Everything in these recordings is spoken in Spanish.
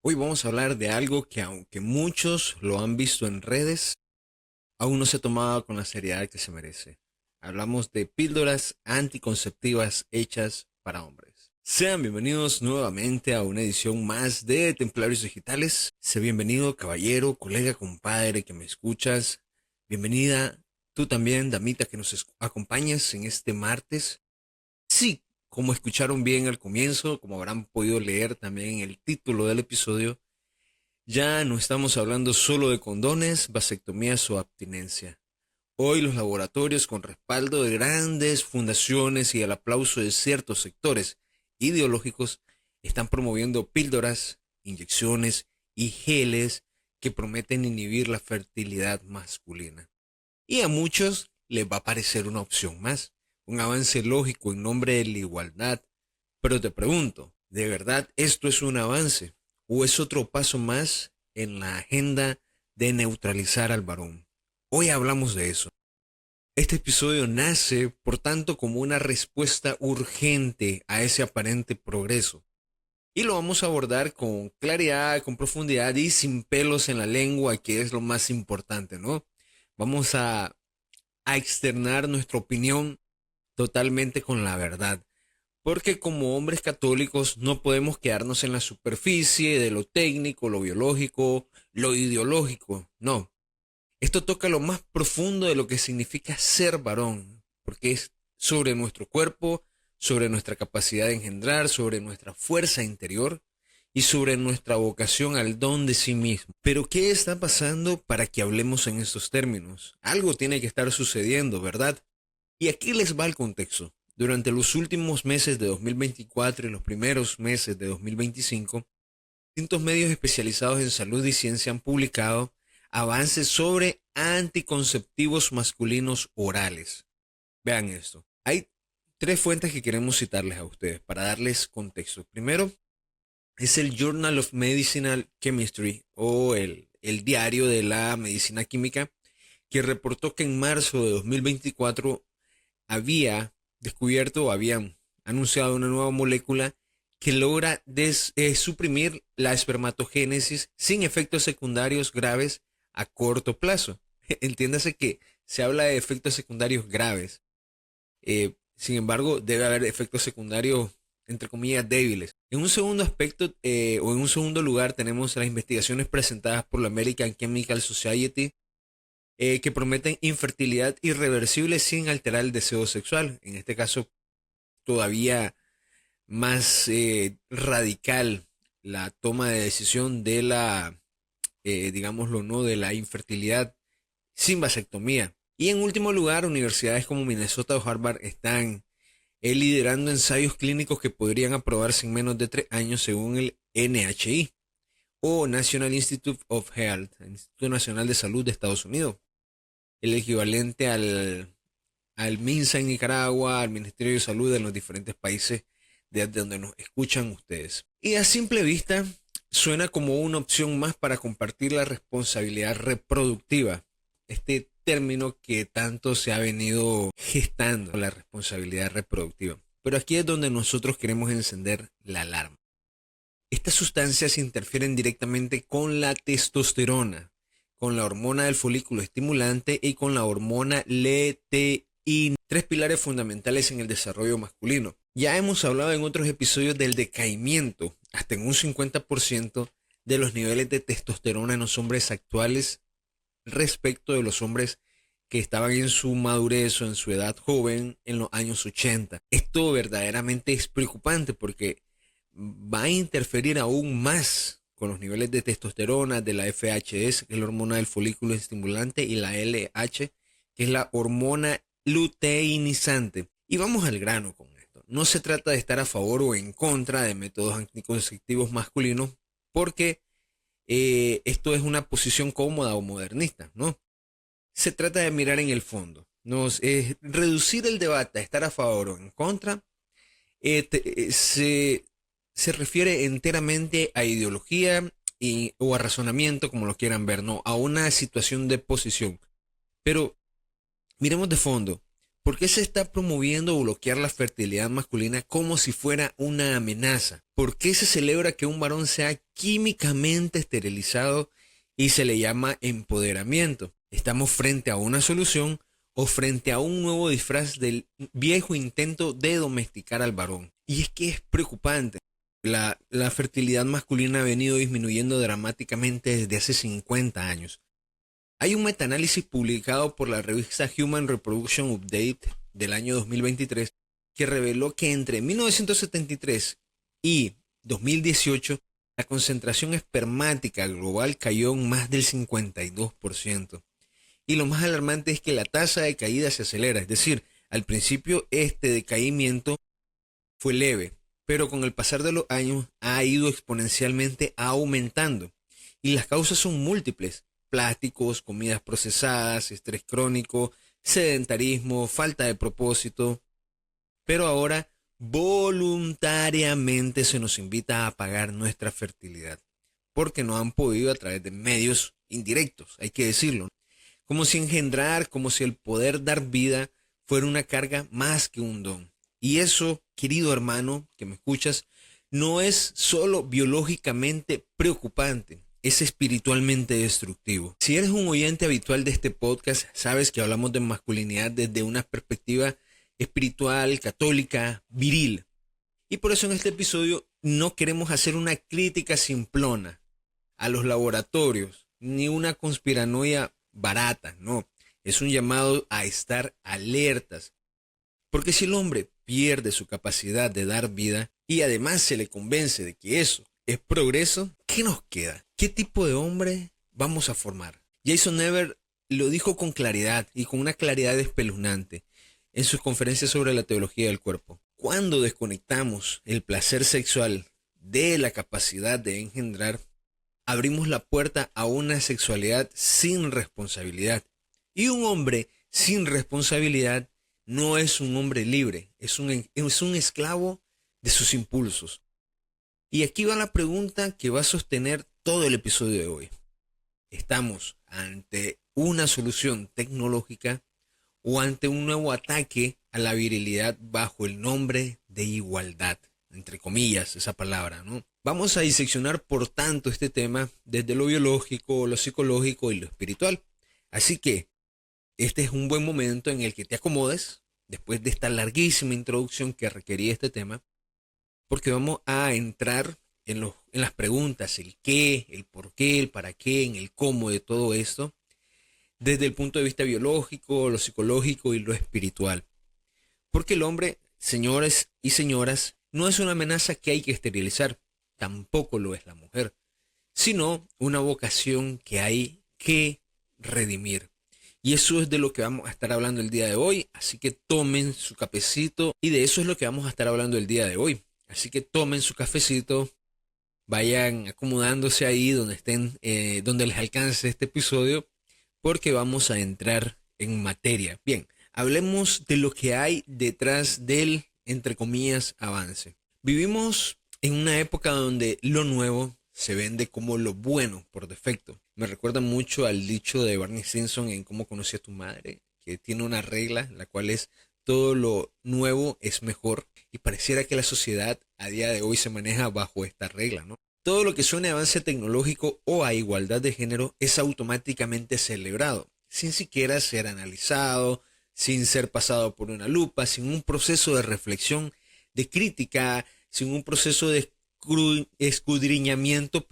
Hoy vamos a hablar de algo que aunque muchos lo han visto en redes, aún no se ha tomado con la seriedad que se merece. Hablamos de píldoras anticonceptivas hechas para hombres. Sean bienvenidos nuevamente a una edición más de Templarios Digitales. Sé bienvenido, caballero, colega, compadre que me escuchas. Bienvenida tú también, damita, que nos acompañas en este martes. Sí, como escucharon bien al comienzo, como habrán podido leer también en el título del episodio, ya no estamos hablando solo de condones, vasectomías o abstinencia. Hoy los laboratorios, con respaldo de grandes fundaciones y el aplauso de ciertos sectores ideológicos, están promoviendo píldoras, inyecciones y geles que prometen inhibir la fertilidad masculina. Y a muchos les va a parecer una opción más, un avance lógico en nombre de la igualdad. Pero te pregunto, ¿de verdad esto es un avance? ¿O es otro paso más en la agenda de neutralizar al varón? Hoy hablamos de eso. Este episodio nace, por tanto, como una respuesta urgente a ese aparente progreso. Y lo vamos a abordar con claridad, con profundidad y sin pelos en la lengua, que es lo más importante, ¿no? Vamos a externar nuestra opinión totalmente con la verdad. Porque como hombres católicos no podemos quedarnos en la superficie de lo técnico, lo biológico, lo ideológico. No. Esto toca lo más profundo de lo que significa ser varón. Porque es sobre nuestro cuerpo, sobre nuestra capacidad de engendrar, sobre nuestra fuerza interior y sobre nuestra vocación al don de sí mismo. Pero ¿qué está pasando para que hablemos en estos términos? Algo tiene que estar sucediendo, ¿verdad? Y aquí les va el contexto. Durante los últimos meses de 2024 y los primeros meses de 2025, distintos medios especializados en salud y ciencia han publicado avances sobre anticonceptivos masculinos orales. Vean esto. Hay tres fuentes que queremos citarles a ustedes para darles contexto. Primero, es el Journal of Medicinal Chemistry o el diario de la medicina química, que reportó que en marzo de 2024 había descubierto o habían anunciado una nueva molécula que logra suprimir la espermatogénesis sin efectos secundarios graves a corto plazo. Entiéndase que se habla de efectos secundarios graves. Sin embargo, debe haber efectos secundarios, entre comillas, débiles. En un segundo aspecto, o en un segundo lugar, tenemos las investigaciones presentadas por la American Chemical Society, que prometen infertilidad irreversible sin alterar el deseo sexual. En este caso, todavía más radical la toma de decisión de la, digámoslo, no, de la infertilidad sin vasectomía. Y en último lugar, universidades como Minnesota o Harvard están liderando ensayos clínicos que podrían aprobarse en menos de 3 años según el NHI o National Institute of Health, el Instituto Nacional de Salud de Estados Unidos, el equivalente al MINSA en Nicaragua, al Ministerio de Salud en los diferentes países de donde nos escuchan ustedes. Y a simple vista suena como una opción más para compartir la responsabilidad reproductiva, este término que tanto se ha venido gestando, la responsabilidad reproductiva. Pero aquí es donde nosotros queremos encender la alarma. Estas sustancias interfieren directamente con la testosterona, con la hormona del folículo estimulante y con la hormona luteína, tres pilares fundamentales en el desarrollo masculino. Ya hemos hablado en otros episodios del decaimiento, hasta en un 50% de los niveles de testosterona en los hombres actuales respecto de los hombres que estaban en su madurez o en su edad joven en los años 80. Esto verdaderamente es preocupante porque va a interferir aún más con los niveles de testosterona, de la FHS, que es la hormona del folículo estimulante, y la LH, que es la hormona luteinizante. Y vamos al grano con esto. No se trata de estar a favor o en contra de métodos anticonceptivos masculinos, porque esto es una posición cómoda o modernista, ¿no? Se trata de mirar en el fondo. Reducir el debate a estar a favor o en contra se refiere enteramente a ideología o a razonamiento, como lo quieran ver, ¿no? A una situación de posición. Pero miremos de fondo. ¿Por qué se está promoviendo bloquear la fertilidad masculina como si fuera una amenaza? ¿Por qué se celebra que un varón sea químicamente esterilizado y se le llama empoderamiento? ¿Estamos frente a una solución o frente a un nuevo disfraz del viejo intento de domesticar al varón? Y es que es preocupante. La fertilidad masculina ha venido disminuyendo dramáticamente desde hace 50 años. Hay un metaanálisis publicado por la revista Human Reproduction Update del año 2023 que reveló que entre 1973 y 2018 la concentración espermática global cayó en más del 52%. Y lo más alarmante es que la tasa de caída se acelera, es decir, al principio este decaimiento fue leve, pero con el pasar de los años ha ido exponencialmente aumentando. Y las causas son múltiples: plásticos, comidas procesadas, estrés crónico, sedentarismo, falta de propósito. Pero ahora voluntariamente se nos invita a apagar nuestra fertilidad, porque no han podido a través de medios indirectos, hay que decirlo. Como si engendrar, como si el poder dar vida fuera una carga más que un don. Y eso, querido hermano que me escuchas, no es solo biológicamente preocupante, es espiritualmente destructivo. Si eres un oyente habitual de este podcast, sabes que hablamos de masculinidad desde una perspectiva espiritual, católica, viril. Y por eso en este episodio no queremos hacer una crítica simplona a los laboratorios, ni una conspiranoia barata, no. Es un llamado a estar alertas. Porque si el hombre pierde su capacidad de dar vida y además se le convence de que eso es progreso, ¿qué nos queda? ¿Qué tipo de hombre vamos a formar? Jason Never lo dijo con claridad y con una claridad espeluznante en sus conferencias sobre la teología del cuerpo. Cuando desconectamos el placer sexual de la capacidad de engendrar, abrimos la puerta a una sexualidad sin responsabilidad. Y un hombre sin responsabilidad no es un hombre libre, es un esclavo de sus impulsos. Y aquí va la pregunta que va a sostener todo el episodio de hoy. ¿Estamos ante una solución tecnológica o ante un nuevo ataque a la virilidad bajo el nombre de igualdad? Entre comillas, esa palabra, ¿no? Vamos a diseccionar, por tanto, este tema desde lo biológico, lo psicológico y lo espiritual. Así que este es un buen momento en el que te acomodes, después de esta larguísima introducción que requería este tema, porque vamos a entrar en las preguntas, el qué, el por qué, el para qué, en el cómo de todo esto, desde el punto de vista biológico, lo psicológico y lo espiritual. Porque el hombre, señores y señoras, no es una amenaza que hay que esterilizar, tampoco lo es la mujer, sino una vocación que hay que redimir. Y eso es de lo que vamos a estar hablando el día de hoy, así que tomen su cafecito y de eso es lo que vamos a estar hablando el día de hoy. Así que tomen su cafecito, vayan acomodándose ahí donde estén, donde les alcance este episodio, porque vamos a entrar en materia. Bien, hablemos de lo que hay detrás del, entre comillas, avance. Vivimos en una época donde lo nuevo se vende como lo bueno por defecto. Me recuerda mucho al dicho de Barney Stinson en Cómo conocí a tu madre, que tiene una regla, la cual es: todo lo nuevo es mejor. Y pareciera que la sociedad a día de hoy se maneja bajo esta regla, ¿no? Todo lo que suene a avance tecnológico o a igualdad de género es automáticamente celebrado, sin siquiera ser analizado, sin ser pasado por una lupa, sin un proceso de reflexión, de crítica, sin un proceso de escudriñamiento,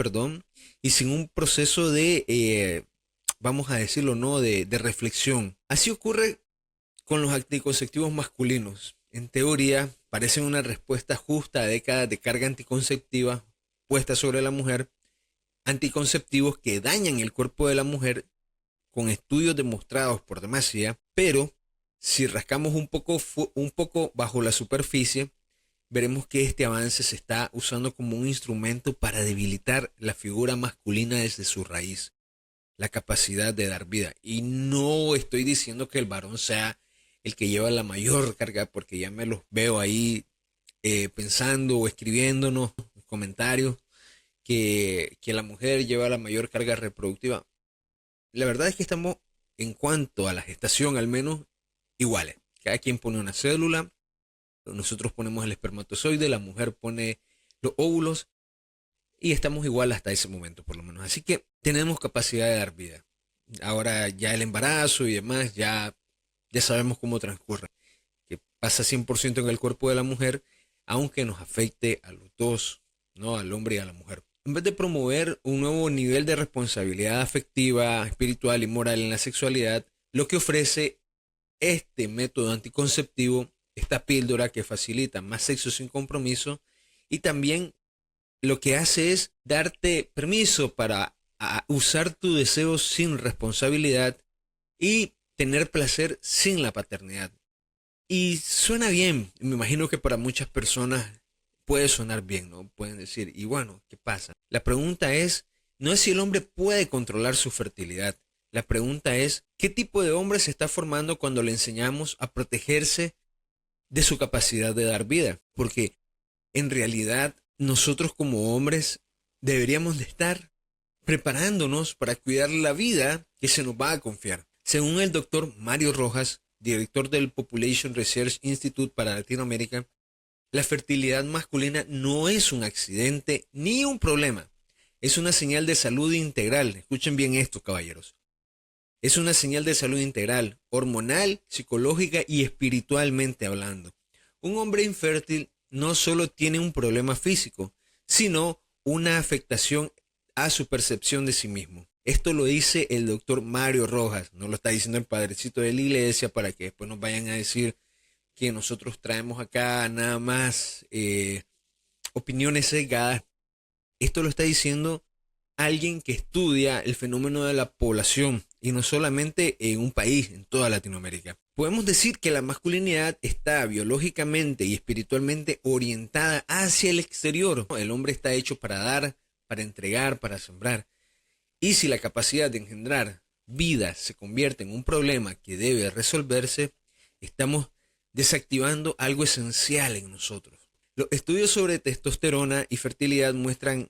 y sin un proceso de, vamos a decirlo, ¿no? De reflexión. Así ocurre con los anticonceptivos masculinos. En teoría, parecen una respuesta justa a décadas de carga anticonceptiva puesta sobre la mujer, anticonceptivos que dañan el cuerpo de la mujer con estudios demostrados por demasía, pero si rascamos un poco bajo la superficie, veremos que este avance se está usando como un instrumento para debilitar la figura masculina desde su raíz, la capacidad de dar vida. Y no estoy diciendo que el varón sea el que lleva la mayor carga, porque ya me los veo ahí pensando o escribiéndonos comentarios que la mujer lleva la mayor carga reproductiva. La verdad es que estamos, en cuanto a la gestación al menos, iguales. Cada quien pone una célula, nosotros ponemos el espermatozoide, la mujer pone los óvulos y estamos igual hasta ese momento por lo menos. Así que tenemos capacidad de dar vida. Ahora ya el embarazo y demás, ya sabemos cómo transcurre, que pasa 100% en el cuerpo de la mujer, aunque nos afecte a los dos, ¿no? Al hombre y a la mujer. En vez de promover un nuevo nivel de responsabilidad afectiva, espiritual y moral en la sexualidad, lo que ofrece este método anticonceptivo, esta píldora que facilita más sexo sin compromiso y también lo que hace es darte permiso para usar tu deseo sin responsabilidad y tener placer sin la paternidad. Y suena bien, me imagino que para muchas personas puede sonar bien, ¿no? Pueden decir, y bueno, ¿qué pasa? La pregunta es, no es si el hombre puede controlar su fertilidad. La pregunta es, ¿qué tipo de hombre se está formando cuando le enseñamos a protegerse de su capacidad de dar vida? Porque en realidad nosotros como hombres deberíamos de estar preparándonos para cuidar la vida que se nos va a confiar. Según el doctor Mario Rojas, director del Population Research Institute para Latinoamérica, la fertilidad masculina no es un accidente ni un problema. Es una señal de salud integral. Escuchen bien esto, caballeros. Es una señal de salud integral, hormonal, psicológica y espiritualmente hablando. Un hombre infértil no solo tiene un problema físico, sino una afectación a su percepción de sí mismo. Esto lo dice el doctor Mario Rojas, no lo está diciendo el padrecito de la iglesia para que después nos vayan a decir que nosotros traemos acá nada más opiniones sesgadas. Esto lo está diciendo alguien que estudia el fenómeno de la población y no solamente en un país, en toda Latinoamérica. Podemos decir que la masculinidad está biológicamente y espiritualmente orientada hacia el exterior. El hombre está hecho para dar, para entregar, para sembrar. Y si la capacidad de engendrar vida se convierte en un problema que debe resolverse, estamos desactivando algo esencial en nosotros. Los estudios sobre testosterona y fertilidad muestran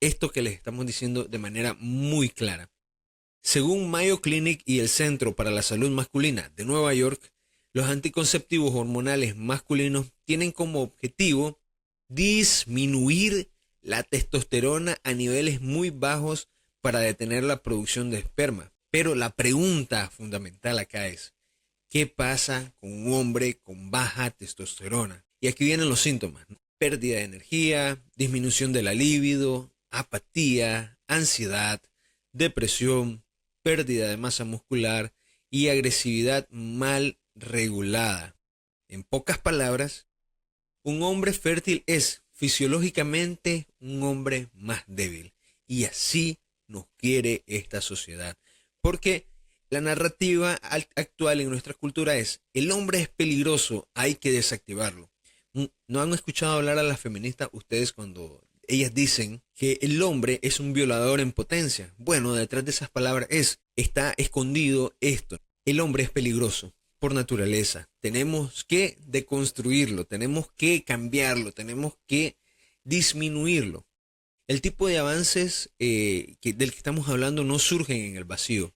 esto que les estamos diciendo de manera muy clara. Según Mayo Clinic y el Centro para la Salud Masculina de Nueva York, los anticonceptivos hormonales masculinos tienen como objetivo disminuir la testosterona a niveles muy bajos para detener la producción de esperma. Pero la pregunta fundamental acá es, ¿qué pasa con un hombre con baja testosterona? Y aquí vienen los síntomas, ¿no? Pérdida de energía, disminución de la libido, apatía, ansiedad, depresión, pérdida de masa muscular y agresividad mal regulada. En pocas palabras, un hombre fértil es fisiológicamente un hombre más débil. Y así nos quiere esta sociedad. Porque la narrativa actual en nuestra cultura es, el hombre es peligroso, hay que desactivarlo. ¿No han escuchado hablar a las feministas ustedes cuando ellas dicen que el hombre es un violador en potencia? Bueno, detrás de esas palabras está escondido esto. El hombre es peligroso por naturaleza. Tenemos que deconstruirlo, tenemos que cambiarlo, tenemos que disminuirlo. El tipo de avances del que estamos hablando no surgen en el vacío.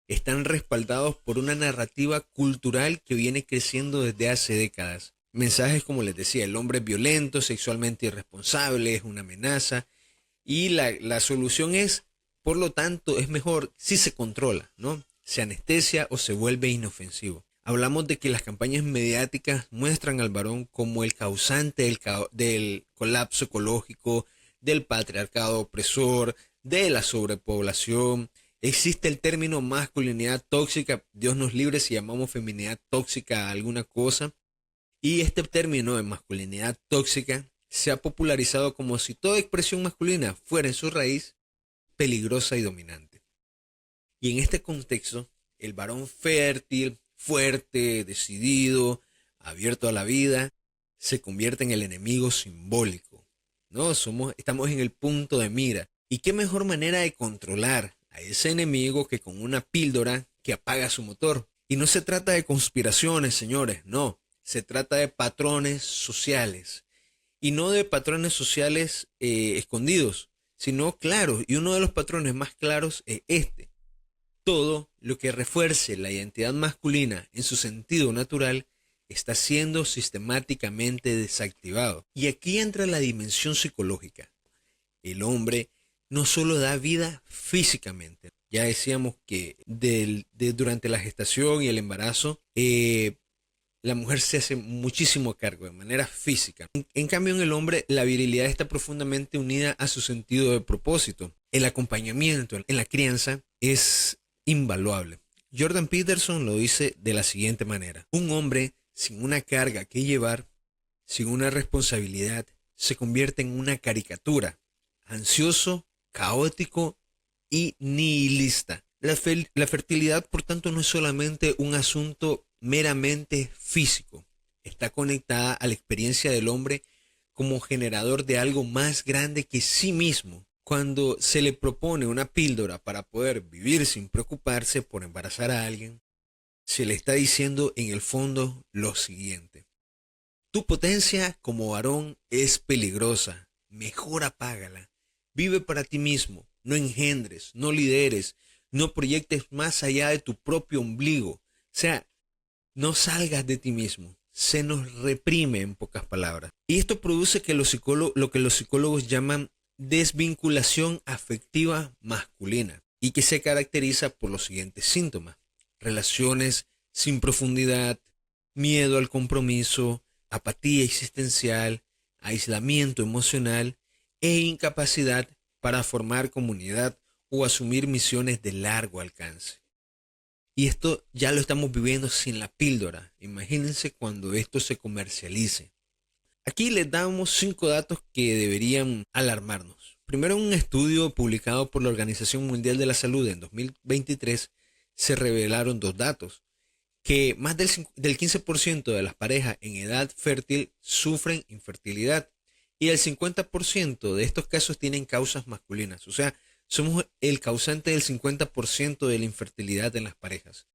Están respaldados por una narrativa cultural que viene creciendo desde hace décadas. Mensajes como les decía, el hombre es violento, sexualmente irresponsable, es una amenaza. Y la solución es, por lo tanto, es mejor si se controla, ¿no? Se anestesia o se vuelve inofensivo. Hablamos de que las campañas mediáticas muestran al varón como el causante del colapso ecológico, del patriarcado opresor, de la sobrepoblación. Existe el término masculinidad tóxica. Dios nos libre si llamamos feminidad tóxica a alguna cosa. Y este término de masculinidad tóxica se ha popularizado como si toda expresión masculina fuera en su raíz peligrosa y dominante. Y en este contexto, el varón fértil, fuerte, decidido, abierto a la vida, se convierte en el enemigo simbólico, ¿no? Estamos en el punto de mira. ¿Y qué mejor manera de controlar a ese enemigo que con una píldora que apaga su motor? Y no se trata de conspiraciones, señores, no. Se trata de patrones sociales. Y no de patrones sociales escondidos, sino claros. Y uno de los patrones más claros es este. Todo lo que refuerce la identidad masculina en su sentido natural está siendo sistemáticamente desactivado. Y aquí entra la dimensión psicológica. El hombre no solo da vida físicamente. Ya decíamos que durante la gestación y el embarazo, la mujer se hace muchísimo cargo de manera física. En cambio, en el hombre, la virilidad está profundamente unida a su sentido de propósito. El acompañamiento en la crianza es invaluable. Jordan Peterson lo dice de la siguiente manera: un hombre sin una carga que llevar, sin una responsabilidad, se convierte en una caricatura, ansioso, caótico y nihilista. La fertilidad, por tanto, no es solamente un asunto meramente físico. Está conectada a la experiencia del hombre como generador de algo más grande que sí mismo. Cuando se le propone una píldora para poder vivir sin preocuparse por embarazar a alguien, se le está diciendo en el fondo lo siguiente: tu potencia como varón es peligrosa, mejor apágala. Vive para ti mismo, no engendres, no lideres, no proyectes más allá de tu propio ombligo. O sea, no salgas de ti mismo. Se nos reprime, en pocas palabras. Y esto produce que lo que los psicólogos llaman desvinculación afectiva masculina, y que se caracteriza por los siguientes síntomas: relaciones sin profundidad, miedo al compromiso, apatía existencial, aislamiento emocional e incapacidad para formar comunidad o asumir misiones de largo alcance. Y esto ya lo estamos viviendo sin la píldora. Imagínense cuando esto se comercialice. Aquí les damos 5 datos que deberían alarmarnos. Primero, en un estudio publicado por la Organización Mundial de la Salud en 2023, se revelaron 2 datos: que más del 15% de las parejas en edad fértil sufren infertilidad, y el 50% de estos casos tienen causas masculinas. O sea, somos el causante del 50% de la infertilidad en las parejas.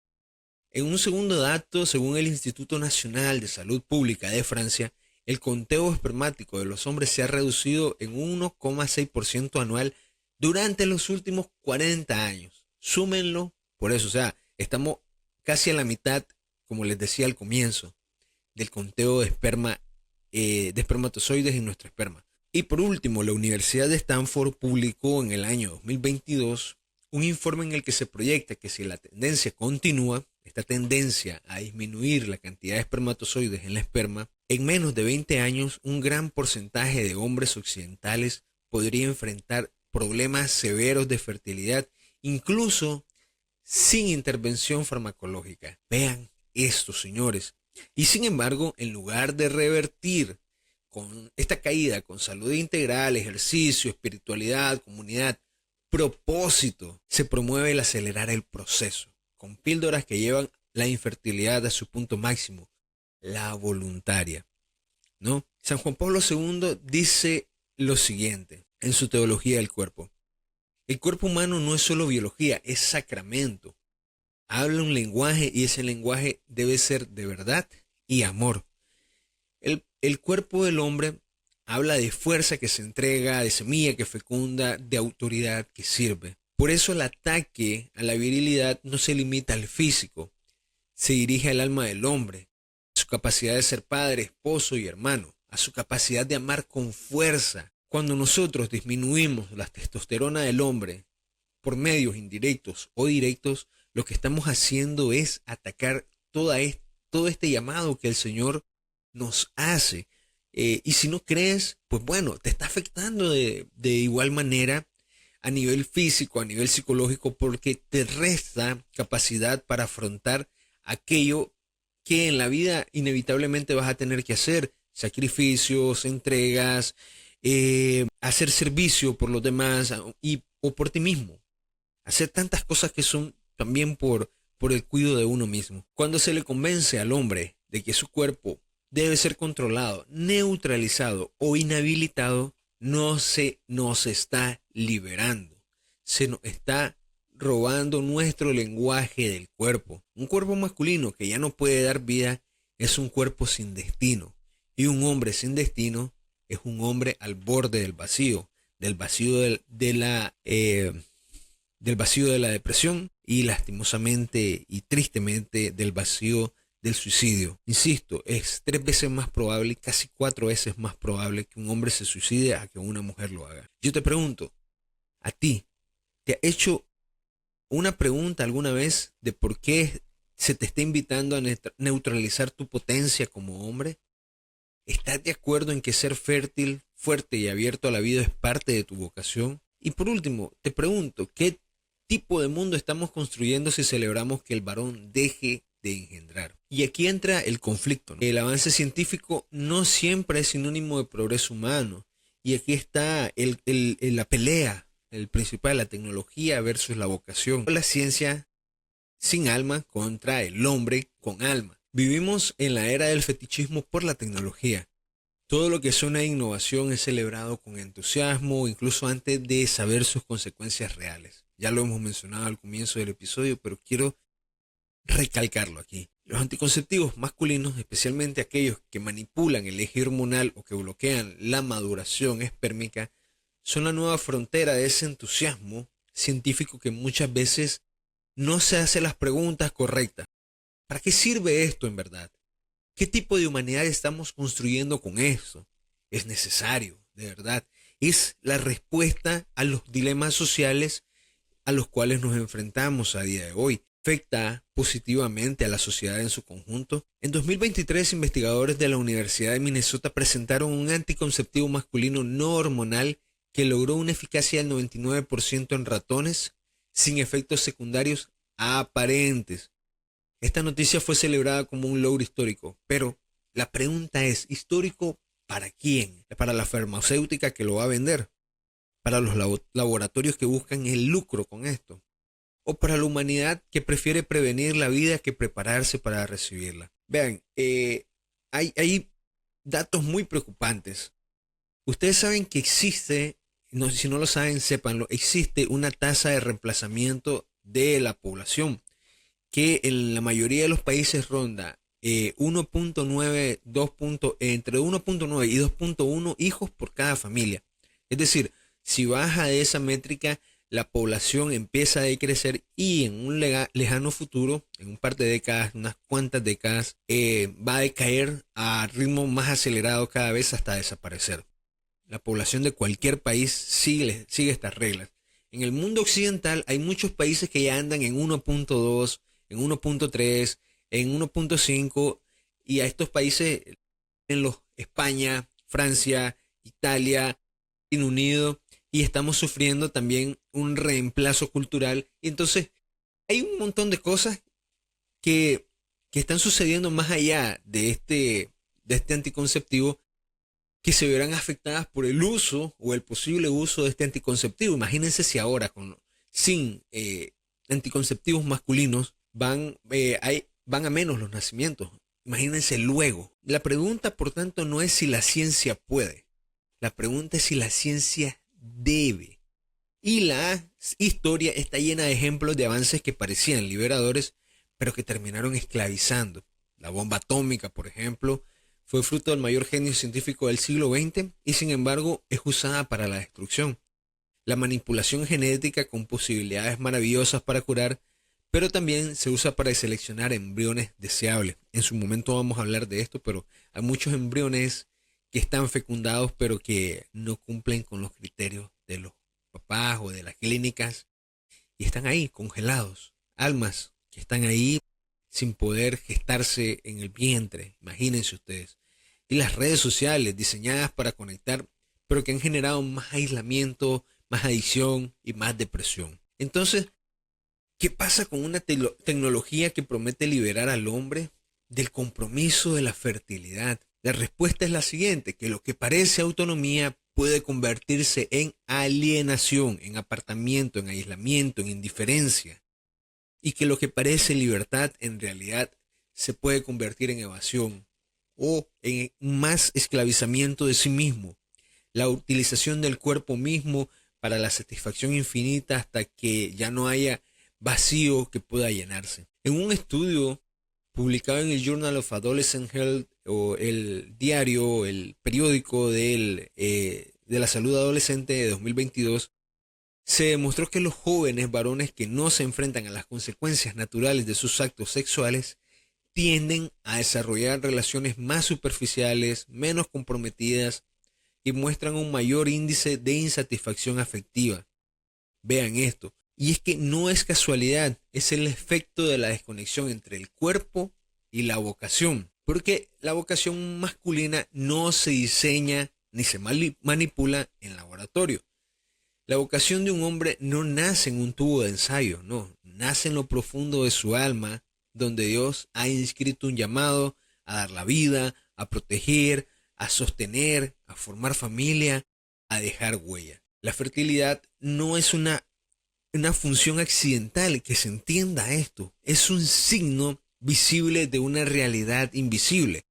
En un segundo dato, según el Instituto Nacional de Salud Pública de Francia, el conteo espermático de los hombres se ha reducido en un 1,6% anual durante los últimos 40 años. Súmenlo por eso. O sea, estamos casi a la mitad, como les decía al comienzo, del conteo de espermatozoides en nuestro esperma. Y por último, la Universidad de Stanford publicó en el año 2022 un informe en el que se proyecta que si la tendencia continúa, esta tendencia a disminuir la cantidad de espermatozoides en la esperma, en menos de 20 años un gran porcentaje de hombres occidentales podría enfrentar problemas severos de fertilidad, incluso sin intervención farmacológica. Vean esto, señores. Y sin embargo, en lugar de revertir con esta caída con salud integral, ejercicio, espiritualidad, comunidad, propósito, se promueve el acelerar el proceso con píldoras que llevan la infertilidad a su punto máximo, la voluntaria, ¿no? San Juan Pablo II dice lo siguiente en su teología del cuerpo: el cuerpo humano no es solo biología, es sacramento. Habla un lenguaje y ese lenguaje debe ser de verdad y amor. El cuerpo del hombre habla de fuerza que se entrega, de semilla que fecunda, de autoridad que sirve. Por eso el ataque a la virilidad no se limita al físico, se dirige al alma del hombre, a su capacidad de ser padre, esposo y hermano, a su capacidad de amar con fuerza. Cuando nosotros disminuimos la testosterona del hombre por medios indirectos o directos, lo que estamos haciendo es atacar todo este llamado que el Señor nos hace. Y si no crees, pues bueno, te está afectando de igual manera a nivel físico, a nivel psicológico, porque te resta capacidad para afrontar aquello que en la vida inevitablemente vas a tener que hacer: sacrificios, entregas, hacer servicio por los demás o por ti mismo. Hacer tantas cosas que son también por el cuidado de uno mismo. Cuando se le convence al hombre de que su cuerpo debe ser controlado, neutralizado o inhabilitado, no se nos está liberando. Se nos está robando nuestro lenguaje del cuerpo. Un cuerpo masculino que ya no puede dar vida es un cuerpo sin destino. Y un hombre sin destino es un hombre al borde del vacío del vacío de la depresión y lastimosamente y tristemente del vacío del suicidio. Insisto, es 3 veces más probable, casi 4 veces más probable que un hombre se suicide a que una mujer lo haga. Yo te pregunto, a ti, ¿te ha hecho una pregunta alguna vez de por qué se te está invitando a neutralizar tu potencia como hombre? ¿Estás de acuerdo en que ser fértil, fuerte y abierto a la vida es parte de tu vocación? Y por último, te pregunto, ¿qué tipo de mundo estamos construyendo si celebramos que el varón deje de engendrar? Y aquí entra el conflicto, ¿no? El avance científico no siempre es sinónimo de progreso humano. Y aquí está la pelea, el principal, la tecnología versus la vocación. La ciencia sin alma contra el hombre con alma. Vivimos en la era del fetichismo por la tecnología. Todo lo que suena a innovación es celebrado con entusiasmo, incluso antes de saber sus consecuencias reales. Ya lo hemos mencionado al comienzo del episodio, pero quiero recalcarlo aquí. Los anticonceptivos masculinos, especialmente aquellos que manipulan el eje hormonal o que bloquean la maduración espérmica, son la nueva frontera de ese entusiasmo científico que muchas veces no se hace las preguntas correctas. ¿Para qué sirve esto en verdad? ¿Qué tipo de humanidad estamos construyendo con esto? ¿Es necesario, de verdad? Es la respuesta a los dilemas sociales a los cuales nos enfrentamos a día de hoy. ¿Afecta positivamente a la sociedad en su conjunto? En 2023, investigadores de la Universidad de Minnesota presentaron un anticonceptivo masculino no hormonal que logró una eficacia del 99% en ratones sin efectos secundarios aparentes. Esta noticia fue celebrada como un logro histórico, pero la pregunta es, ¿histórico para quién? ¿Para la farmacéutica que lo va a vender? ¿Para los laboratorios que buscan el lucro con esto? ¿O para la humanidad que prefiere prevenir la vida que prepararse para recibirla? Vean, hay datos muy preocupantes. Ustedes saben que existe, no, si no lo saben, sépanlo, existe una tasa de reemplazamiento de la población que en la mayoría de los países ronda 1.9, entre 1.9 y 2.1 hijos por cada familia. Es decir, si baja de esa métrica, la población empieza a decrecer y en un lejano futuro, en un par de décadas, unas cuantas décadas, va a decaer a ritmo más acelerado cada vez hasta desaparecer. La población de cualquier país sigue estas reglas. En el mundo occidental hay muchos países que ya andan en 1.2, en 1.3, en 1.5, y a estos países, en los España, Francia, Italia, Reino Unido, y estamos sufriendo también un reemplazo cultural. Y entonces hay un montón de cosas que están sucediendo más allá de este anticonceptivo que se verán afectadas por el uso o el posible uso de este anticonceptivo. Imagínense si ahora sin anticonceptivos masculinos van a menos los nacimientos. Imagínense luego. La pregunta, por tanto, no es si la ciencia puede. La pregunta es si la ciencia debe. Y la historia está llena de ejemplos de avances que parecían liberadores, pero que terminaron esclavizando. La bomba atómica, por ejemplo, fue fruto del mayor genio científico del siglo XX y sin embargo es usada para la destrucción. La manipulación genética con posibilidades maravillosas para curar, pero también se usa para seleccionar embriones deseables. En su momento vamos a hablar de esto, pero hay muchos embriones que están fecundados pero que no cumplen con los criterios de los papás o de las clínicas y están ahí congelados. Almas que están ahí sin poder gestarse en el vientre, imagínense ustedes. Y las redes sociales diseñadas para conectar, pero que han generado más aislamiento, más adicción y más depresión. Entonces, ¿qué pasa con una tecnología que promete liberar al hombre del compromiso de la fertilidad? La respuesta es la siguiente, que lo que parece autonomía puede convertirse en alienación, en apartamiento, en aislamiento, en indiferencia. Y que lo que parece libertad en realidad se puede convertir en evasión o en más esclavizamiento de sí mismo. La utilización del cuerpo mismo para la satisfacción infinita hasta que ya no haya vacío que pueda llenarse. En un estudio publicado en el Journal of Adolescent Health, o el diario, el periódico de la salud adolescente de 2022, se demostró que los jóvenes varones que no se enfrentan a las consecuencias naturales de sus actos sexuales tienden a desarrollar relaciones más superficiales, menos comprometidas y muestran un mayor índice de insatisfacción afectiva. Vean esto. Y es que no es casualidad, es el efecto de la desconexión entre el cuerpo y la vocación. Porque la vocación masculina no se diseña ni se manipula en laboratorio. La vocación de un hombre no nace en un tubo de ensayo, no, nace en lo profundo de su alma, donde Dios ha inscrito un llamado a dar la vida, a proteger, a sostener, a formar familia, a dejar huella. La fertilidad no es una función accidental, que se entienda esto, es un signo visible de una realidad invisible,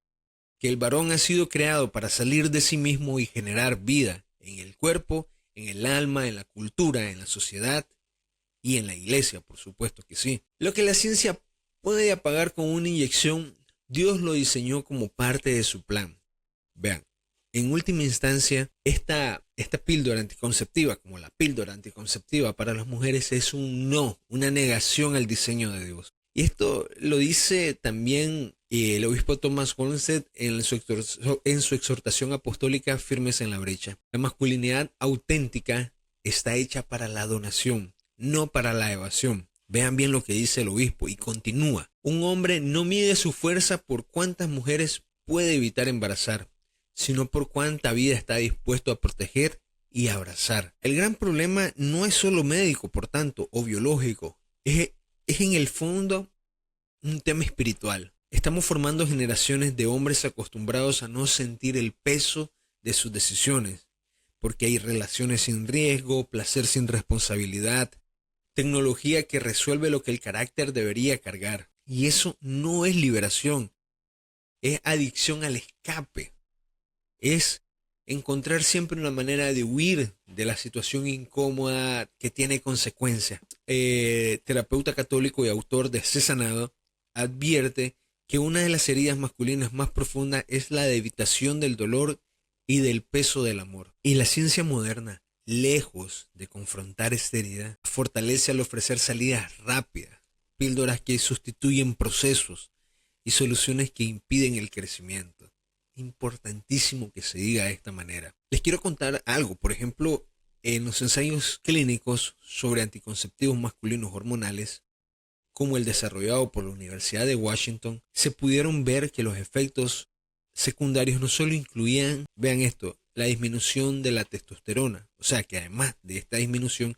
que el varón ha sido creado para salir de sí mismo y generar vida en el cuerpo, en el alma, en la cultura, en la sociedad y en la iglesia, por supuesto que sí. Lo que la ciencia puede apagar con una inyección, Dios lo diseñó como parte de su plan. Vean, en última instancia, esta píldora anticonceptiva, como la píldora anticonceptiva para las mujeres, es un no, una negación al diseño de Dios. Y esto lo dice también el obispo Thomas Holmsted en su exhortación apostólica Firmes en la brecha. La masculinidad auténtica está hecha para la donación, no para la evasión. Vean bien lo que dice el obispo y continúa. Un hombre no mide su fuerza por cuántas mujeres puede evitar embarazar, sino por cuánta vida está dispuesto a proteger y abrazar. El gran problema no es solo médico, por tanto, o biológico, es en el fondo un tema espiritual. Estamos formando generaciones de hombres acostumbrados a no sentir el peso de sus decisiones, porque hay relaciones sin riesgo, placer sin responsabilidad, tecnología que resuelve lo que el carácter debería cargar. Y eso no es liberación, es adicción al escape. Es encontrar siempre una manera de huir de la situación incómoda que tiene consecuencias. Terapeuta católico y autor de Sé Sanado advierte que una de las heridas masculinas más profundas es la de evitación del dolor y del peso del amor. Y la ciencia moderna, lejos de confrontar esta herida, fortalece al ofrecer salidas rápidas, píldoras que sustituyen procesos y soluciones que impiden el crecimiento. Importantísimo que se diga de esta manera. Les quiero contar algo. Por ejemplo, en los ensayos clínicos sobre anticonceptivos masculinos hormonales, como el desarrollado por la Universidad de Washington, se pudieron ver que los efectos secundarios no solo incluían, vean esto, la disminución de la testosterona, o sea que además de esta disminución,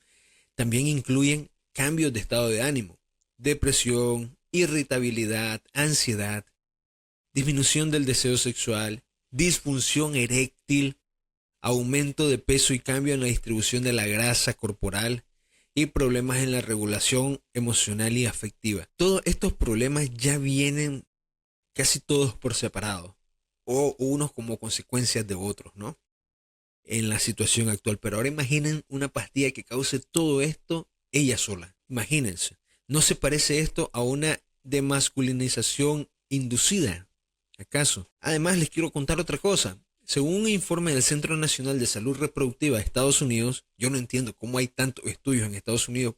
también incluyen cambios de estado de ánimo, depresión, irritabilidad, ansiedad, disminución del deseo sexual, disfunción eréctil, aumento de peso y cambio en la distribución de la grasa corporal y problemas en la regulación emocional y afectiva. Todos estos problemas ya vienen casi todos por separado o unos como consecuencias de otros, ¿no? En la situación actual. Pero ahora imaginen una pastilla que cause todo esto ella sola. Imagínense. ¿No se parece esto a una demasculinización inducida? ¿Acaso? Además, les quiero contar otra cosa. Según un informe del Centro Nacional de Salud Reproductiva de Estados Unidos, yo no entiendo cómo hay tantos estudios en Estados Unidos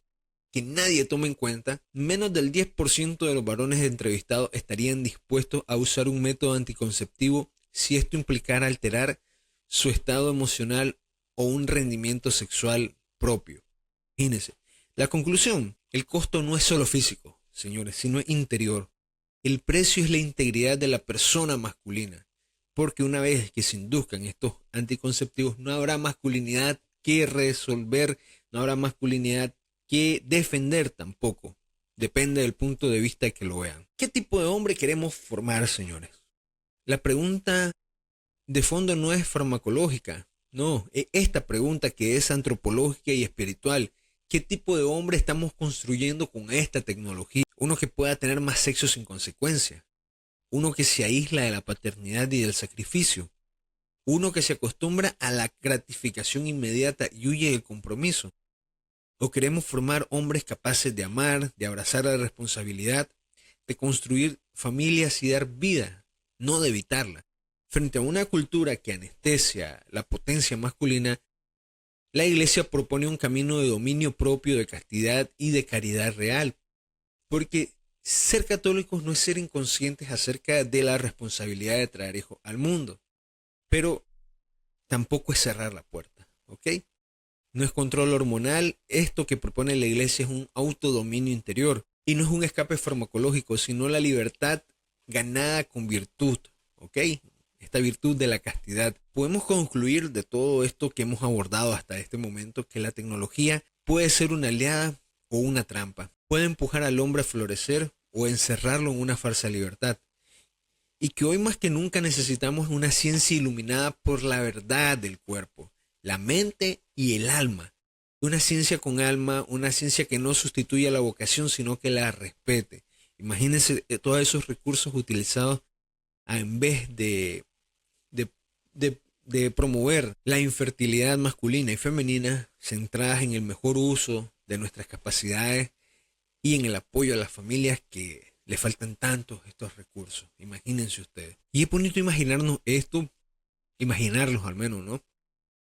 que nadie toma en cuenta, menos del 10% de los varones entrevistados estarían dispuestos a usar un método anticonceptivo si esto implicara alterar su estado emocional o un rendimiento sexual propio. Imagínense. La conclusión, el costo no es solo físico, señores, sino interior. El precio es la integridad de la persona masculina, porque una vez que se induzcan estos anticonceptivos, no habrá masculinidad que resolver, no habrá masculinidad que defender tampoco. Depende del punto de vista que lo vean. ¿Qué tipo de hombre queremos formar, señores? La pregunta de fondo no es farmacológica, no, es esta pregunta que es antropológica y espiritual. ¿Qué tipo de hombre estamos construyendo con esta tecnología? Uno que pueda tener más sexo sin consecuencia. Uno que se aísla de la paternidad y del sacrificio. Uno que se acostumbra a la gratificación inmediata y huye del compromiso. ¿O queremos formar hombres capaces de amar, de abrazar la responsabilidad, de construir familias y dar vida, no de evitarla? Frente a una cultura que anestesia la potencia masculina, la Iglesia propone un camino de dominio propio, de castidad y de caridad real. Porque Ser católicos no es ser inconscientes acerca de la responsabilidad de traer hijos al mundo, pero tampoco es cerrar la puerta, ¿ok? No es control hormonal, esto que propone la iglesia es un autodominio interior y no es un escape farmacológico, sino la libertad ganada con virtud, ¿ok? Esta virtud de la castidad. Podemos concluir de todo esto que hemos abordado hasta este momento que la tecnología puede ser una aliada o una trampa. Puede empujar al hombre a florecer o encerrarlo en una falsa libertad. Y que hoy más que nunca necesitamos una ciencia iluminada por la verdad del cuerpo, la mente y el alma. Una ciencia con alma, una ciencia que no sustituya la vocación, sino que la respete. Imagínense todos esos recursos utilizados en vez de, de promover la infertilidad masculina y femenina, centradas en el mejor uso de nuestras capacidades y en el apoyo a las familias que le faltan tantos estos recursos. Imagínense ustedes. Y es bonito imaginarnos esto, imaginarlos al menos, ¿no?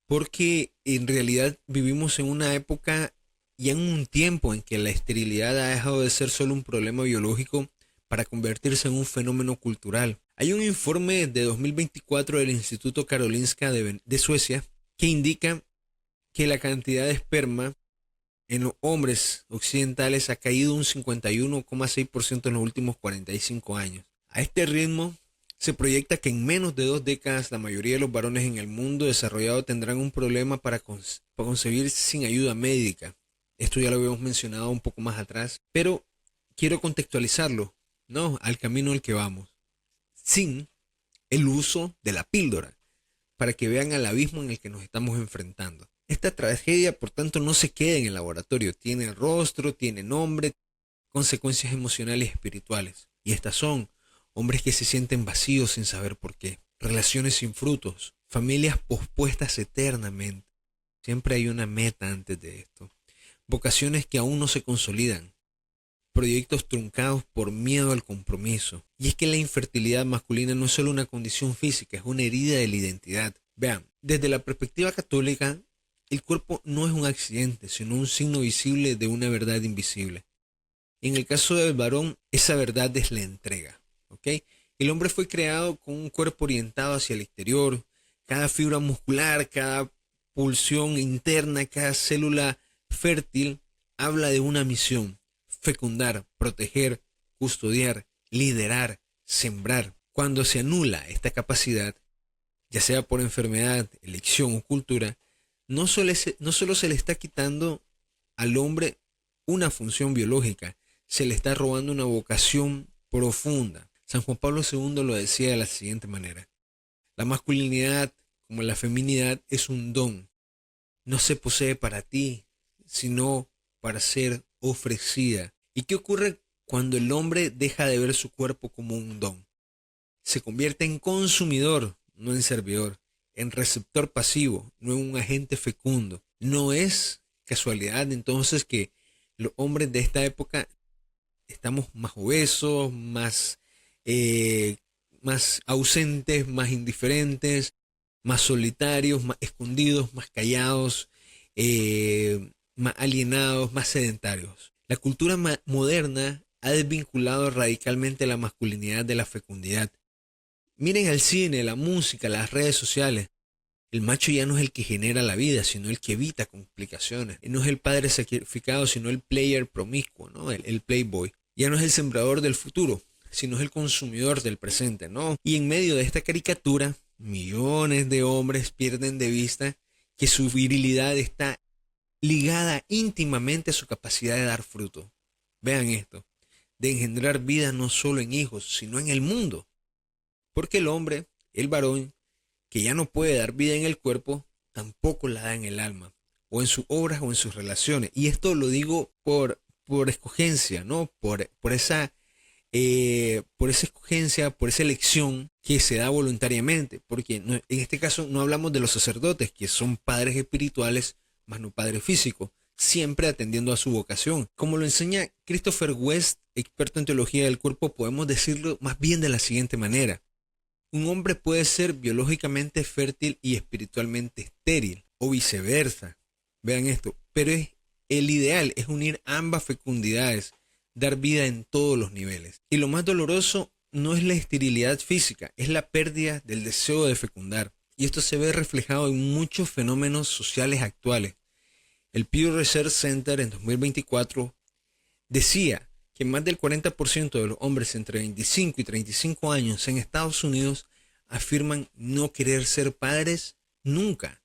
Porque en realidad vivimos en una época y en un tiempo en que la esterilidad ha dejado de ser solo un problema biológico para convertirse en un fenómeno cultural. Hay un informe de 2024 del Instituto Karolinska de Suecia que indica que la cantidad de esperma en los hombres occidentales ha caído un 51,6% en los últimos 45 años. A este ritmo, se proyecta que en menos de 2 décadas la mayoría de los varones en el mundo desarrollado tendrán un problema para concebir sin ayuda médica. Esto ya lo habíamos mencionado un poco más atrás, pero quiero contextualizarlo, ¿no? Al camino al que vamos, sin el uso de la píldora, para que vean el abismo en el que nos estamos enfrentando. Esta tragedia, por tanto, no se queda en el laboratorio, tiene rostro, tiene nombre, consecuencias emocionales y espirituales. Y estas son hombres que se sienten vacíos sin saber por qué, relaciones sin frutos, familias pospuestas eternamente. Siempre hay una meta antes de esto. Vocaciones que aún no se consolidan, proyectos truncados por miedo al compromiso. Y es que la infertilidad masculina no es solo una condición física, es una herida de la identidad. Vean, desde la perspectiva católica, el cuerpo no es un accidente, sino un signo visible de una verdad invisible. En el caso del varón, esa verdad es la entrega, ¿ok? El hombre fue creado con un cuerpo orientado hacia el exterior. Cada fibra muscular, cada pulsión interna, cada célula fértil habla de una misión: fecundar, proteger, custodiar, liderar, sembrar. Cuando se anula esta capacidad, ya sea por enfermedad, elección o cultura, no solo se le está quitando al hombre una función biológica, se le está robando una vocación profunda. San Juan Pablo II lo decía de la siguiente manera: la masculinidad, como la feminidad, es un don. No se posee para ti, sino para ser ofrecida. ¿Y qué ocurre cuando el hombre deja de ver su cuerpo como un don? Se convierte en consumidor, no en servidor, en receptor pasivo, no en un agente fecundo. No es casualidad entonces que los hombres de esta época estamos más obesos, más ausentes, más indiferentes, más solitarios, más escondidos, más callados, más alienados, más sedentarios. La cultura moderna ha desvinculado radicalmente la masculinidad de la fecundidad. Miren el cine, la música, las redes sociales. El macho ya no es el que genera la vida, sino el que evita complicaciones. No es el padre sacrificado, sino el player promiscuo, ¿no? El playboy. Ya no es el sembrador del futuro, sino es el consumidor del presente, ¿no? Y en medio de esta caricatura, millones de hombres pierden de vista que su virilidad está ligada íntimamente a su capacidad de dar fruto. Vean esto, de engendrar vida no solo en hijos, sino en el mundo. Porque el hombre, el varón, que ya no puede dar vida en el cuerpo, tampoco la da en el alma, o en sus obras o en sus relaciones. Y esto lo digo por escogencia, ¿no? Por esa escogencia, por esa elección que se da voluntariamente. Porque en este caso no hablamos de los sacerdotes, que son padres espirituales, más no padres físicos, siempre atendiendo a su vocación. Como lo enseña Christopher West, experto en teología del cuerpo, podemos decirlo más bien de la siguiente manera: un hombre puede ser biológicamente fértil y espiritualmente estéril, o viceversa. Vean esto, pero el ideal es unir ambas fecundidades, dar vida en todos los niveles. Y lo más doloroso no es la esterilidad física, es la pérdida del deseo de fecundar. Y esto se ve reflejado en muchos fenómenos sociales actuales. El Pew Research Center en 2024 decía que más del 40% de los hombres entre 25 y 35 años en Estados Unidos afirman no querer ser padres nunca.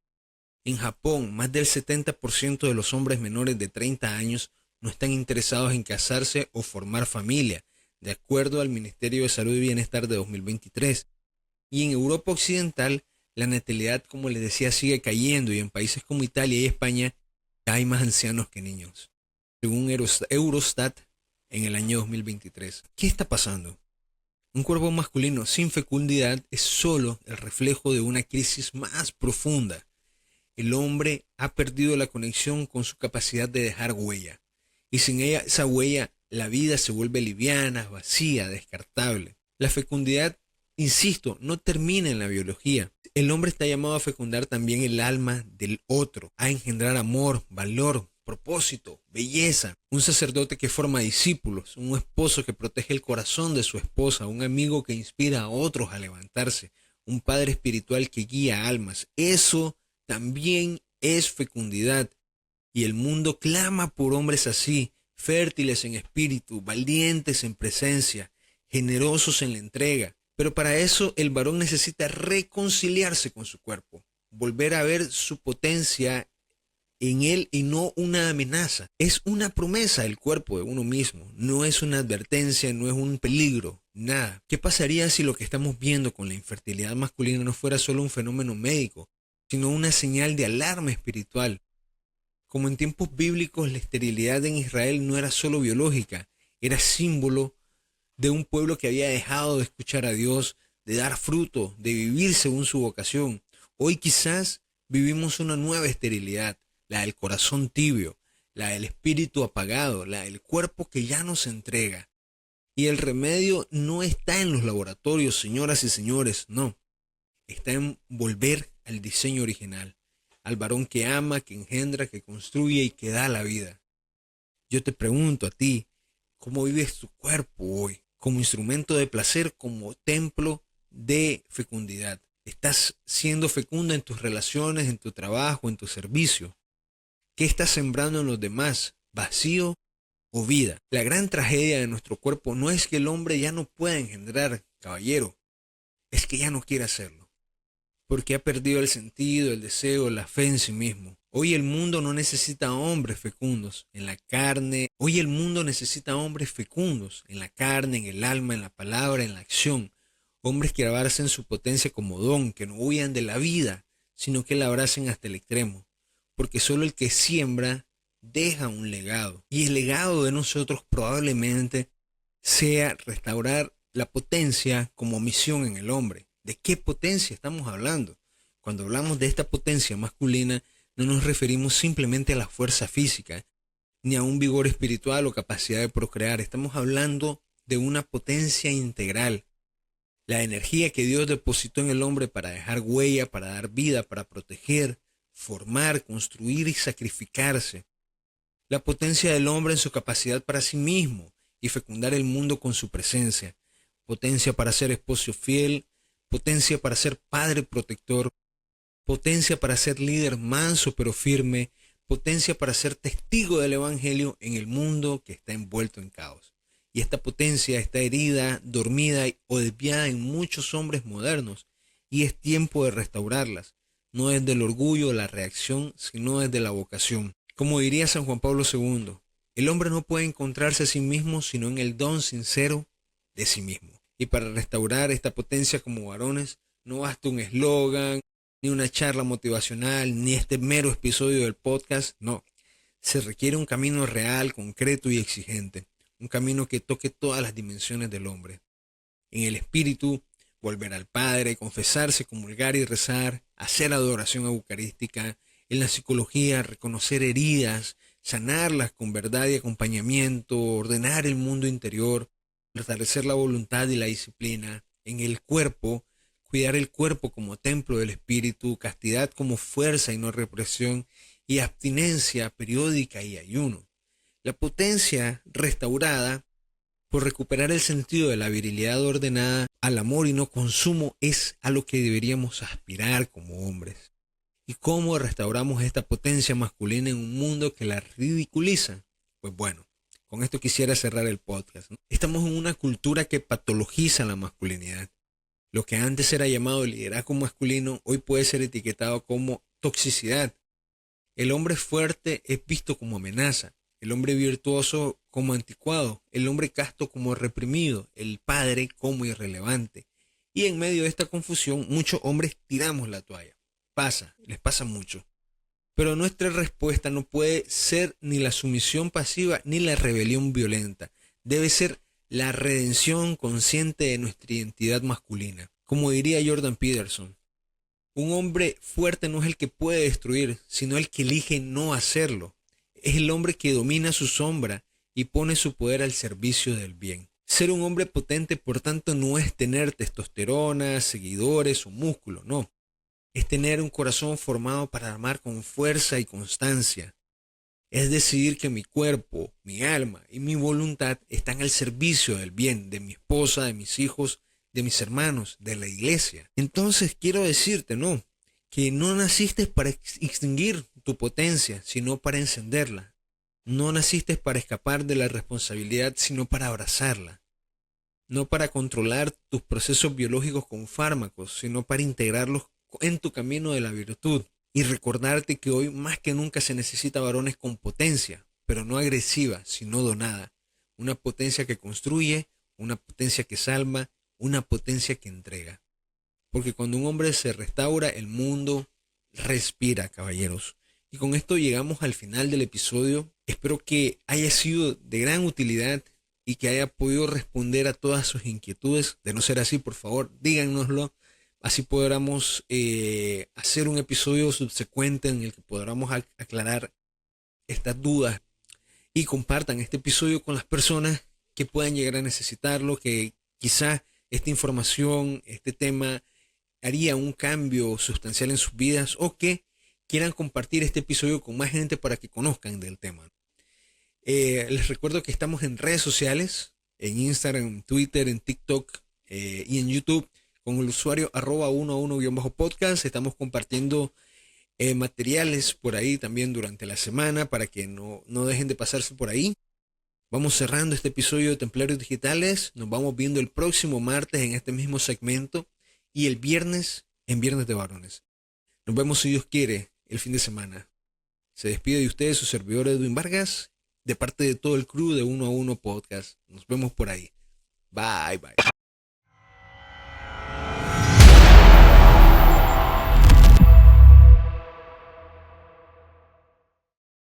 En Japón, más del 70% de los hombres menores de 30 años no están interesados en casarse o formar familia, de acuerdo al Ministerio de Salud y Bienestar de 2023. Y en Europa Occidental, la natalidad, como les decía, sigue cayendo, y en países como Italia y España hay más ancianos que niños, según Eurostat en el año 2023. ¿Qué está pasando? Un cuerpo masculino sin fecundidad es solo el reflejo de una crisis más profunda. El hombre ha perdido la conexión con su capacidad de dejar huella, y sin esa huella la vida se vuelve liviana, vacía, descartable. La fecundidad, insisto, no termina en la biología. El hombre está llamado a fecundar también el alma del otro, a engendrar amor, valor, propósito, belleza. Un sacerdote que forma discípulos, un esposo que protege el corazón de su esposa, un amigo que inspira a otros a levantarse, un padre espiritual que guía almas. Eso también es fecundidad. Y el mundo clama por hombres así, fértiles en espíritu, valientes en presencia, generosos en la entrega. Pero para eso el varón necesita reconciliarse con su cuerpo, volver a ver su potencia en él y no una amenaza. Es una promesa el cuerpo de uno mismo, no es una advertencia, no es un peligro, nada. ¿Qué pasaría si lo que estamos viendo con la infertilidad masculina no fuera solo un fenómeno médico, sino una señal de alarma espiritual? Como en tiempos bíblicos, la esterilidad en Israel no era solo biológica, era símbolo de un pueblo que había dejado de escuchar a Dios, de dar fruto, de vivir según su vocación. Hoy quizás vivimos una nueva esterilidad, la del corazón tibio, la del espíritu apagado, la del cuerpo que ya no se entrega. Y el remedio no está en los laboratorios, señoras y señores, no. Está en volver al diseño original, al varón que ama, que engendra, que construye y que da la vida. Yo te pregunto a ti, ¿cómo vives tu cuerpo hoy? Como instrumento de placer, como templo de fecundidad. ¿Estás siendo fecunda en tus relaciones, en tu trabajo, en tu servicio? ¿Qué estás sembrando en los demás? ¿Vacío o vida? La gran tragedia de nuestro cuerpo no es que el hombre ya no pueda engendrar, caballero. Es que ya no quiere hacerlo. Porque ha perdido el sentido, el deseo, la fe en sí mismo. Hoy el mundo no necesita hombres fecundos en la carne. Hoy el mundo necesita hombres fecundos en la carne, en el alma, en la palabra, en la acción. Hombres que abracen su potencia como don, que no huyan de la vida, sino que la abracen hasta el extremo. Porque solo el que siembra deja un legado. Y el legado de nosotros probablemente sea restaurar la potencia como misión en el hombre. ¿De qué potencia estamos hablando? Cuando hablamos de esta potencia masculina, no nos referimos simplemente a la fuerza física, ni a un vigor espiritual o capacidad de procrear. Estamos hablando de una potencia integral. La energía que Dios depositó en el hombre para dejar huella, para dar vida, para proteger, formar, construir y sacrificarse. La potencia del hombre en su capacidad para sí mismo y fecundar el mundo con su presencia. Potencia para ser esposo fiel, potencia para ser padre protector, potencia para ser líder manso pero firme, potencia para ser testigo del evangelio en el mundo que está envuelto en caos. Y esta potencia está herida, dormida o desviada en muchos hombres modernos, y es tiempo de restaurarlas, no desde el orgullo o la reacción, sino desde la vocación. Como diría San Juan Pablo II, el hombre no puede encontrarse a sí mismo sino en el don sincero de sí mismo. Y para restaurar esta potencia como varones, no basta un eslogan, ni una charla motivacional, ni este mero episodio del podcast, no. Se requiere un camino real, concreto y exigente, un camino que toque todas las dimensiones del hombre. En el espíritu, volver al Padre, confesarse, comulgar y rezar, hacer adoración eucarística. En la psicología, reconocer heridas, sanarlas con verdad y acompañamiento, ordenar el mundo interior, fortalecer la voluntad y la disciplina. En el cuerpo, cuidar el cuerpo como templo del espíritu, castidad como fuerza y no represión, y abstinencia periódica y ayuno. La potencia restaurada por recuperar el sentido de la virilidad ordenada al amor y no consumo es a lo que deberíamos aspirar como hombres. ¿Y cómo restauramos esta potencia masculina en un mundo que la ridiculiza? Pues bueno, con esto quisiera cerrar el podcast, ¿no? Estamos en una cultura que patologiza la masculinidad. Lo que antes era llamado liderazgo masculino, hoy puede ser etiquetado como toxicidad. El hombre fuerte es visto como amenaza, el hombre virtuoso como anticuado, el hombre casto como reprimido, el padre como irrelevante. Y en medio de esta confusión, muchos hombres tiramos la toalla. Les pasa mucho. Pero nuestra respuesta no puede ser ni la sumisión pasiva ni la rebelión violenta. Debe ser la redención consciente de nuestra identidad masculina. Como diría Jordan Peterson, un hombre fuerte no es el que puede destruir, sino el que elige no hacerlo. Es el hombre que domina su sombra y pone su poder al servicio del bien. Ser un hombre potente, por tanto, no es tener testosterona, seguidores o músculo, no. Es tener un corazón formado para amar con fuerza y constancia. Es decidir que mi cuerpo, mi alma y mi voluntad están al servicio del bien de mi esposa, de mis hijos, de mis hermanos, de la iglesia. Entonces quiero decirte, no, que no naciste para extinguir tu potencia, sino para encenderla. No naciste para escapar de la responsabilidad, sino para abrazarla. No para controlar tus procesos biológicos con fármacos, sino para integrarlos en tu camino de la virtud. Y recordarte que hoy más que nunca se necesita varones con potencia, pero no agresiva, sino donada. Una potencia que construye, una potencia que salva, una potencia que entrega. Porque cuando un hombre se restaura, el mundo respira, caballeros. Y con esto llegamos al final del episodio. Espero que haya sido de gran utilidad y que haya podido responder a todas sus inquietudes. De no ser así, por favor, díganoslo. Así podamos hacer un episodio subsecuente en el que podamos aclarar estas dudas. Y compartan este episodio con las personas que puedan llegar a necesitarlo, que quizá esta información, este tema haría un cambio sustancial en sus vidas, o que quieran compartir este episodio con más gente para que conozcan del tema. Les recuerdo que estamos en redes sociales, en Instagram, en Twitter, en TikTok y en YouTube con el usuario @11-podcast. Estamos compartiendo materiales por ahí también durante la semana para que no dejen de pasarse por ahí. Vamos cerrando este episodio de Templarios Digitales. Nos vamos viendo el próximo martes en este mismo segmento y el viernes en Viernes de Varones. Nos vemos, si Dios quiere, el fin de semana. Se despide de ustedes su servidor Edwin Vargas, de parte de todo el crew de 1 a 1 Podcast. Nos vemos por ahí. Bye, bye.